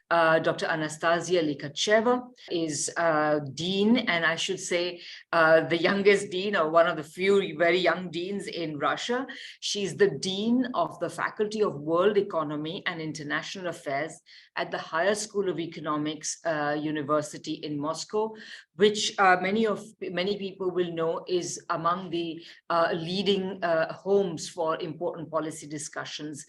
Dr. Anastasia Likhacheva is dean, and I should say the youngest dean, or one of the few very young deans in Russia. She's the dean of the Faculty of World Economy and International Affairs at the Higher School of Economics University in Moscow, which many people will know is among the leading homes for important policy discussions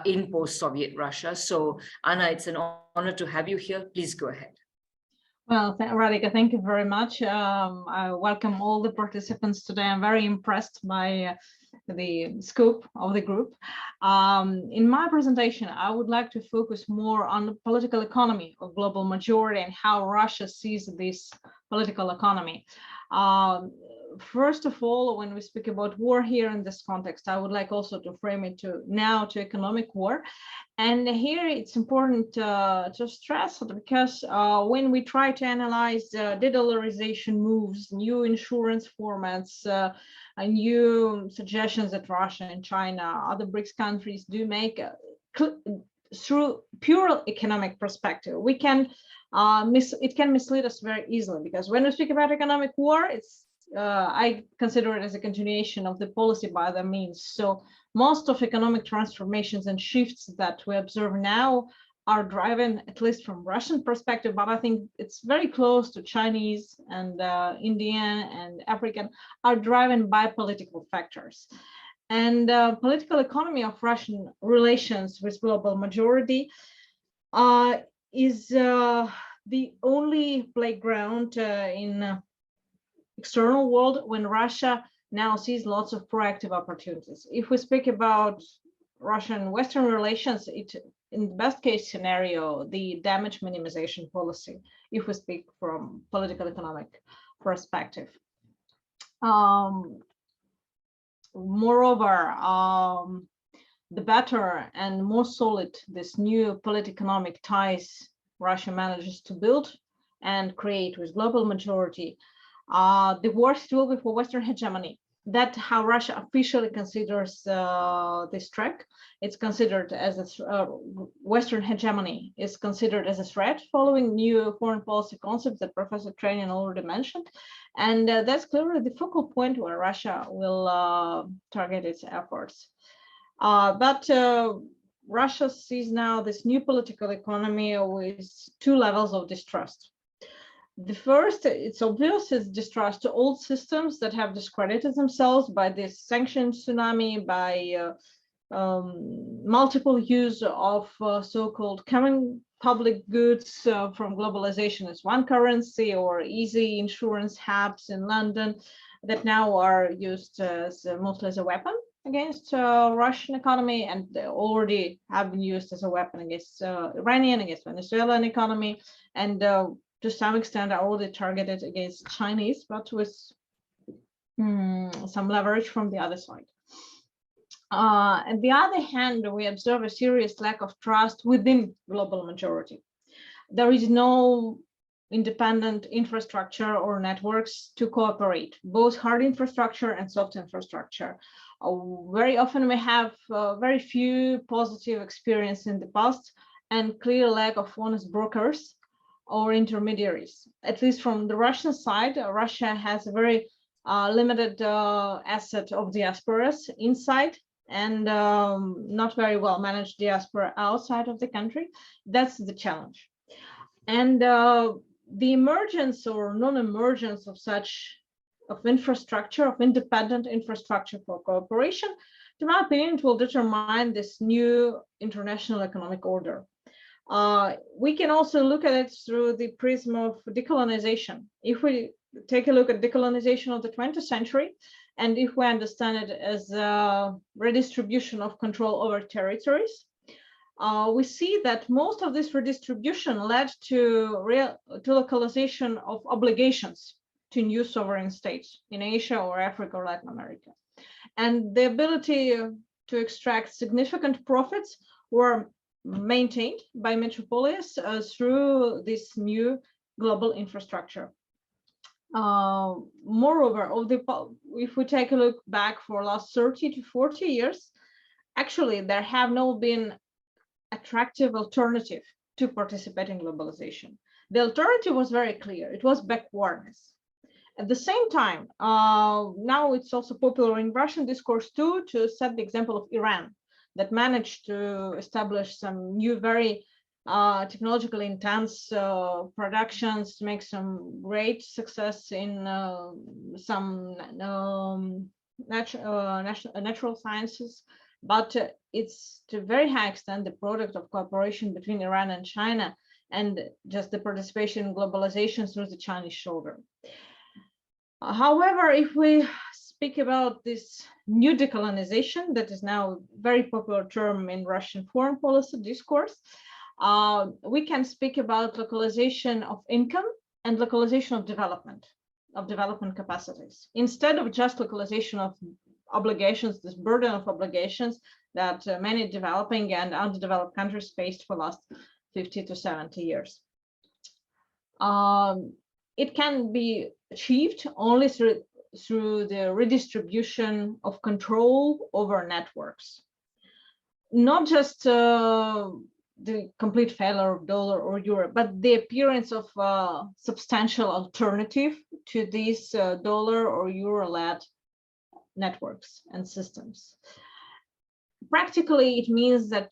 in post-Soviet Russia. So, Anna, it's an honor to have you here. Please go ahead. Well, Radhika, thank you very much. I welcome all the participants today. I'm very impressed by the scope of the group. In my presentation, I would like to focus more on the political economy of global majority and how Russia sees this political economy. First of all, when we speak about war here in this context, I would like also to frame it to economic war. And here it's important to stress it because when we try to analyze de-dollarization moves, new insurance formats, new suggestions that Russia and China, other BRICS countries do make through pure economic perspective, we can it can mislead us very easily, because when we speak about economic war, it's I consider it as a continuation of the policy by other means. So most of economic transformations and shifts that we observe now are driven, at least from Russian perspective, but I think it's very close to Chinese and Indian and African, are driven by political factors. And political economy of Russian relations with global majority is the only playground in external world when Russia now sees lots of proactive opportunities. If we speak about Russian-Western relations, it, in the best case scenario, the damage minimization policy, if we speak from political economic perspective. Moreover, the better and more solid this new political economic ties Russia manages to build and create with global majority, the worst will be for Western hegemony. That's how Russia officially considers this track. It's considered as a Western hegemony is considered as a threat following new foreign policy concepts that Professor Trenin already mentioned. And that's clearly the focal point where Russia will target its efforts. But Russia sees now this new political economy with two levels of distrust. The first, it's obvious, is distrust to old systems that have discredited themselves by this sanction tsunami, by multiple use of so-called common public goods from globalization as one currency, or easy insurance hubs in London that now are used as mostly as a weapon against Russian economy, and they already have been used as a weapon against Iranian, against Venezuelan economy, and to some extent are already targeted against Chinese, but with some leverage from the other side. On the other hand, we observe a serious lack of trust within global majority. There is no independent infrastructure or networks to cooperate, both hard infrastructure and soft infrastructure. Very often we have very few positive experience in the past and clear lack of honest brokers or intermediaries. At least from the Russian side, Russia has a very limited asset of diasporas inside and not very well managed diaspora outside of the country. That's the challenge. And the emergence or non-emergence of such infrastructure, of independent infrastructure for cooperation, to my opinion, it will determine this new international economic order. We can also look at it through the prism of decolonization. If we take a look at decolonization of the 20th century, and if we understand it as a redistribution of control over territories, we see that most of this redistribution led to localization of obligations to new sovereign states in Asia or Africa or Latin America. And the ability to extract significant profits were maintained by metropolis through this new global infrastructure. Moreover, if we take a look back for last 30 to 40 years, actually there have not been attractive alternative to participate in globalization. The alternative was very clear. It was backwardness. At the same time, now it's also popular in Russian discourse too to set the example of Iran, that managed to establish some new, very technologically intense productions, make some great success in some natural sciences, but it's to a very high extent the product of cooperation between Iran and China, and just the participation in globalization through the Chinese shoulder. However, if we speak about this new decolonization, that is now a very popular term in Russian foreign policy discourse, we can speak about localization of income and localization of development capacities, instead of just localization of obligations, this burden of obligations that many developing and underdeveloped countries faced for the last 50 to 70 years. It can be achieved only through the redistribution of control over networks. Not just the complete failure of dollar or euro, but the appearance of a substantial alternative to these dollar or euro-led networks and systems. Practically, it means that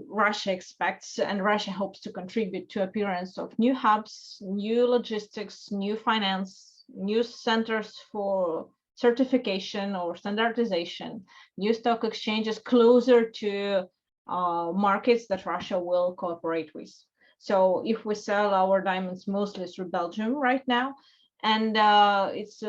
Russia expects and Russia hopes to contribute to appearance of new hubs, new logistics, new finance, new centers for certification or standardization, new stock exchanges closer to markets that Russia will cooperate with. So if we sell our diamonds mostly through Belgium right now, and it's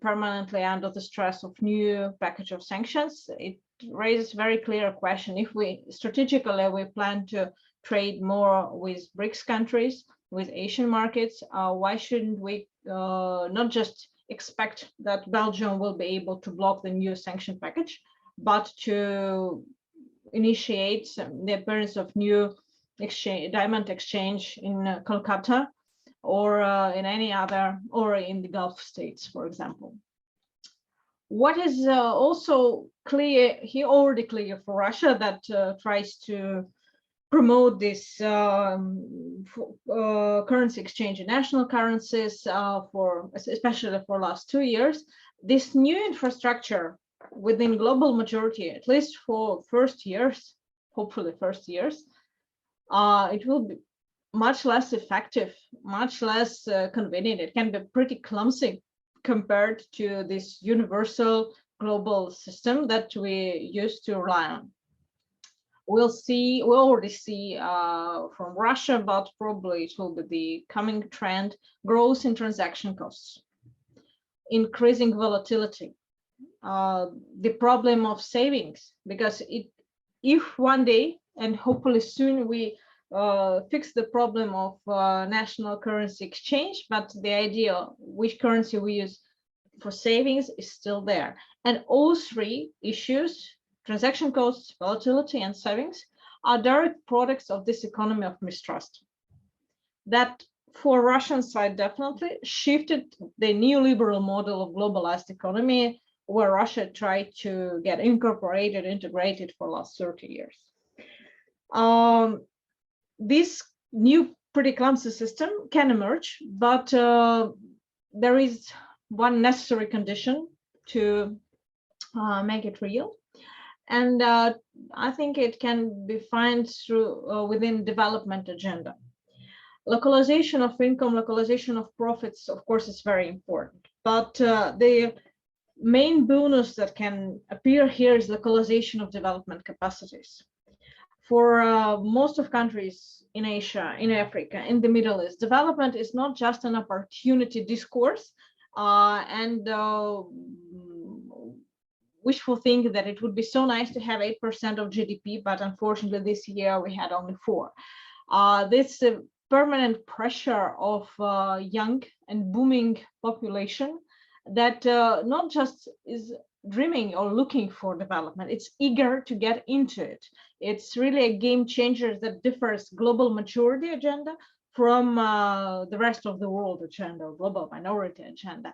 permanently under the stress of new package of sanctions, it raises very clear question. If we strategically we plan to trade more with BRICS countries, with Asian markets, why shouldn't we not just expect that Belgium will be able to block the new sanction package, but to initiate the appearance of new diamond exchange in Kolkata or in any other, or in the Gulf states, for example. What is also clear, already clear for Russia, that tries to promote this currency exchange in national currencies especially for last 2 years, this new infrastructure within global majority, at least for first years, hopefully first years, it will be much less effective, much less convenient. It can be pretty clumsy compared to this universal global system that we used to rely on. We'll already see from Russia, but probably it will be the coming trend, growth in transaction costs, increasing volatility, the problem of savings, because if one day, and hopefully soon, we fix the problem of national currency exchange, but the idea which currency we use for savings is still there. And all three issues, transaction costs, volatility, and savings, are direct products of this economy of mistrust that for Russian side definitely shifted the neoliberal model of globalized economy, where Russia tried to get integrated for the last 30 years. This new pretty clumsy system can emerge, but there is one necessary condition to make it real. And I think it can be found through within development agenda. Localization of income, localization of profits, of course, is very important. But the main bonus that can appear here is localization of development capacities. For most of countries in Asia, in Africa, in the Middle East, development is not just an opportunity discourse and wishful think that it would be so nice to have 8% of GDP, but unfortunately this year we had only 4%. This permanent pressure of young and booming population that not just is dreaming or looking for development, it's eager to get into it. It's really a game changer that differs global maturity agenda from the rest of the world agenda, or global minority agenda.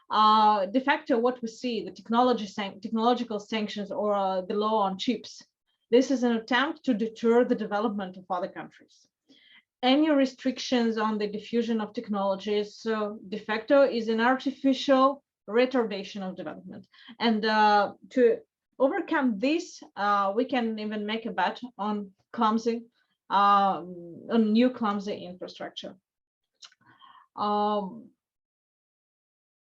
De facto, what we see, the technological sanctions or the law on chips, this is an attempt to deter the development of other countries. any restrictions on the diffusion of technologies. So de facto is an artificial retardation of development. And to overcome this, we can even make a bet on clumsy, on new clumsy infrastructure.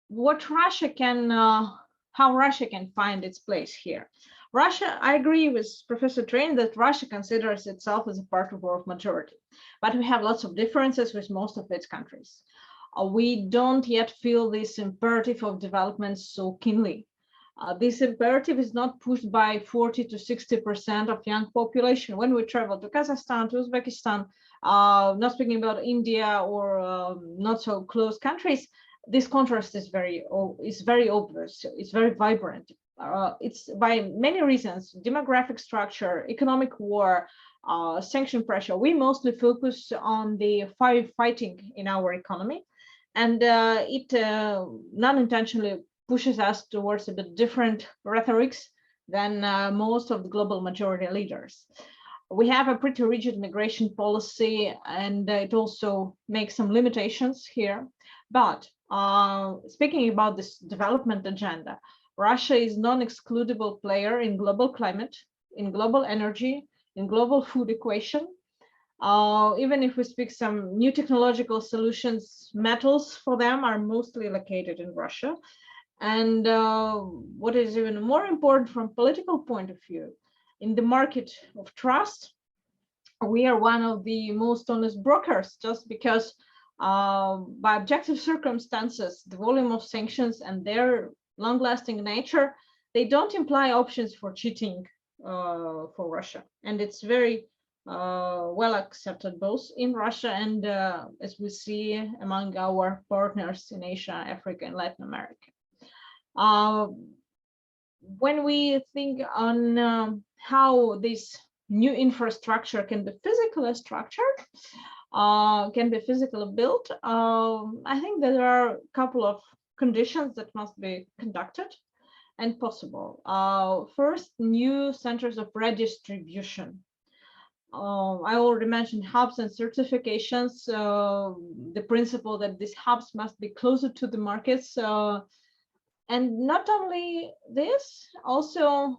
What Russia can, how Russia can find its place here. Russia, I agree with Professor Train that Russia considers itself as a part of world majority, but we have lots of differences with most of its countries. We don't yet feel this imperative of development so keenly. This imperative is not pushed by 40 to 60% of young population. When we travel to Kazakhstan, to Uzbekistan, not speaking about India or not so close countries, this contrast is very obvious. It's very vibrant. It's by many reasons: demographic structure, economic war, sanction pressure. We mostly focus on the firefighting in our economy, and it non-intentionally pushes us towards a bit different rhetorics than most of the global majority leaders. We have a pretty rigid migration policy, and it also makes some limitations here. But speaking about this development agenda, Russia is non-excludable player in global climate, in global energy, in global food equation. Even if we speak some new technological solutions, metals for them are mostly located in Russia. And what is even more important from political point of view, in the market of trust, we are one of the most honest brokers, just because by objective circumstances, the volume of sanctions and their long-lasting nature, they don't imply options for cheating for Russia. And it's very well accepted both in Russia and as we see among our partners in Asia, Africa, and Latin America. When we think on how this new infrastructure can be physically structured, can be physically built, I think that there are a couple of conditions that must be conducted and possible. First, new centers of redistribution. I already mentioned hubs and certifications, the principle that these hubs must be closer to the markets. And not only this, also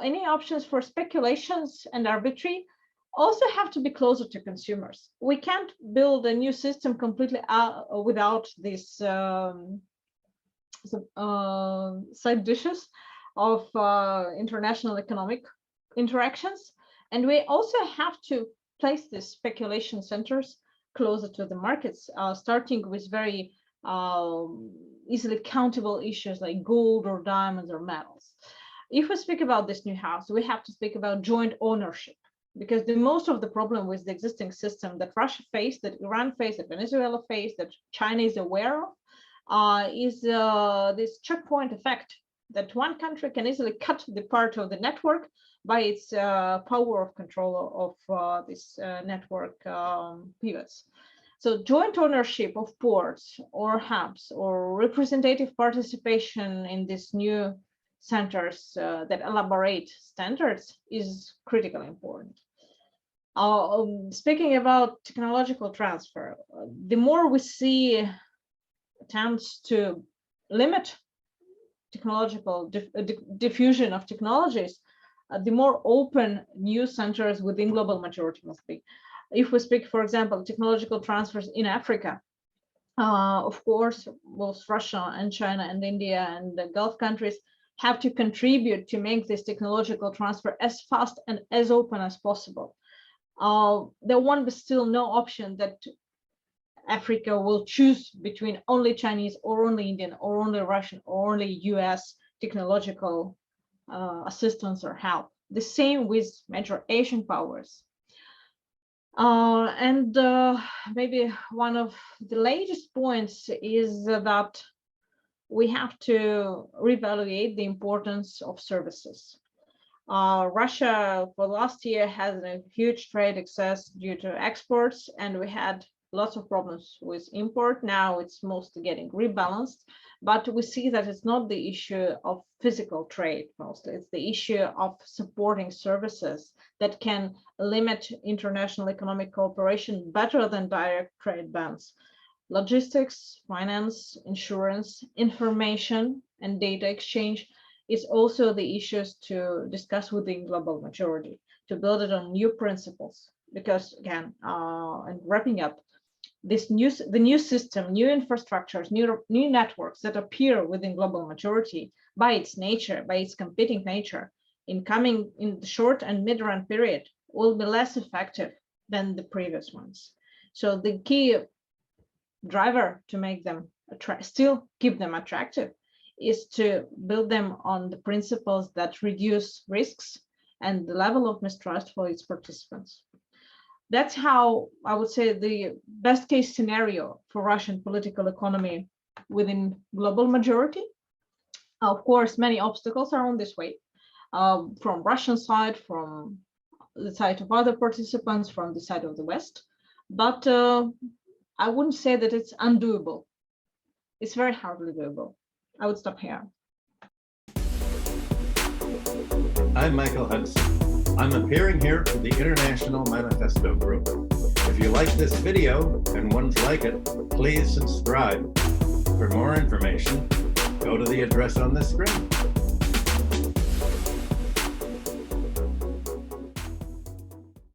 any options for speculations and arbitrary also have to be closer to consumers. We can't build a new system completely without these side dishes of international economic interactions. And we also have to place these speculation centers closer to the markets, starting with very easily countable issues like gold or diamonds or metals. If we speak about this new house, we have to speak about joint ownership, because the most of the problem with the existing system that Russia faced, that Iran faced, that Venezuela faced, that China is aware of, is this checkpoint effect, that one country can easily cut the part of the network by its power of control of this network pivots. So joint ownership of ports or hubs or representative participation in these new centers that elaborate standards is critically important. Speaking about technological transfer, the more we see attempts to limit technological diffusion of technologies, the more open new centers within global majority must be. If we speak, for example, technological transfers in Africa, of course, both Russia and China and India and the Gulf countries have to contribute to make this technological transfer as fast and as open as possible. There won't be still no option that Africa will choose between only Chinese or only Indian or only Russian or only US technological assistance or help. The same with major Asian powers. And maybe one of the latest points is that we have to reevaluate the importance of services. Russia for last year has a huge trade excess due to exports, and we had lots of problems with import. Now it's mostly getting rebalanced, but we see that it's not the issue of physical trade mostly. It's the issue of supporting services that can limit international economic cooperation better than direct trade bans. Logistics, finance, insurance, information, and data exchange is also the issues to discuss within global majority, to build it on new principles. Because again, and wrapping up, the new system, new infrastructures, new networks that appear within global majority by its nature, by its competing nature, in the short and mid-run period, will be less effective than the previous ones. So the key driver to make them still keep them attractive is to build them on the principles that reduce risks and the level of mistrust for its participants. That's how I would say the best case scenario for Russian political economy within global majority. Of course, many obstacles are on this way, from Russian side, from the side of other participants, from the side of the West. But I wouldn't say that it's undoable. It's very hardly doable. I would stop here. I'm Michael Hudson. I'm appearing here for the International Manifesto Group. If you like this video and ones like it, please subscribe. For more information, go to the address on the screen.